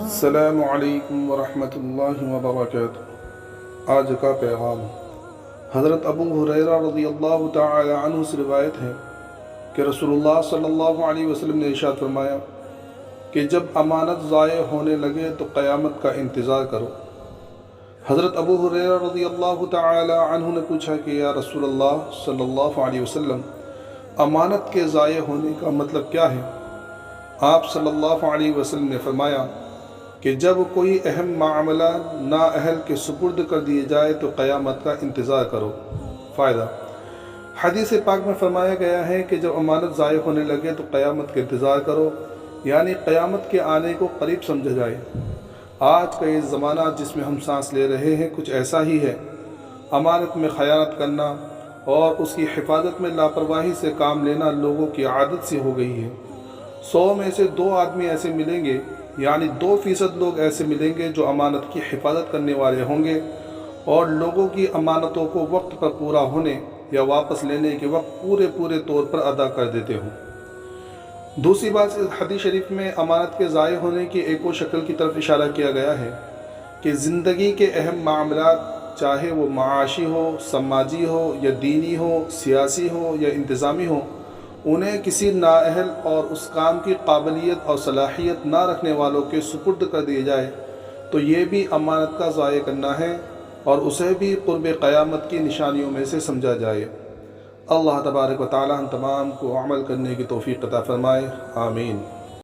السلام علیکم ورحمۃ اللہ وبرکاتہ۔ آج کا پیغام حضرت ابو ہریرہ رضی اللہ تعالی عنہ سے روایت ہے کہ رسول اللہ صلی اللہ علیہ وسلم نے ارشاد فرمایا کہ جب امانت ضائع ہونے لگے تو قیامت کا انتظار کرو۔ حضرت ابو ہریرہ رضی اللہ تعالی عنہ نے پوچھا کہ یا رسول اللہ صلی اللہ علیہ وسلم، امانت کے ضائع ہونے کا مطلب کیا ہے؟ آپ صلی اللہ علیہ وسلم نے فرمایا کہ جب کوئی اہم معاملہ نااہل کے سپرد کر دیے جائے تو قیامت کا انتظار کرو۔ فائدہ: حدیث پاک میں فرمایا گیا ہے کہ جب امانت ضائع ہونے لگے تو قیامت کا انتظار کرو، یعنی قیامت کے آنے کو قریب سمجھا جائے۔ آج کا یہ زمانہ جس میں ہم سانس لے رہے ہیں کچھ ایسا ہی ہے۔ امانت میں خیانت کرنا اور اس کی حفاظت میں لاپرواہی سے کام لینا لوگوں کی عادت سی ہو گئی ہے۔ 100 میں سے 2 آدمی ایسے ملیں گے، یعنی 2% لوگ ایسے ملیں گے جو امانت کی حفاظت کرنے والے ہوں گے اور لوگوں کی امانتوں کو وقت پر پورا ہونے یا واپس لینے کے وقت پورے طور پر ادا کر دیتے ہوں۔ دوسری بات، اس حدیث شریف میں امانت کے ضائع ہونے کی ایک اور شکل کی طرف اشارہ کیا گیا ہے کہ زندگی کے اہم معاملات، چاہے وہ معاشی ہو، سماجی ہو یا دینی ہو، سیاسی ہو یا انتظامی ہو، انہیں کسی نااہل اور اس کام کی قابلیت اور صلاحیت نہ رکھنے والوں کے سپرد کر دیے جائے تو یہ بھی امانت کا ضائع کرنا ہے اور اسے بھی قرب قیامت کی نشانیوں میں سے سمجھا جائے۔ اللہ تبارک و تعالی ہم تمام کو عمل کرنے کی توفیق عطا فرمائے، آمین۔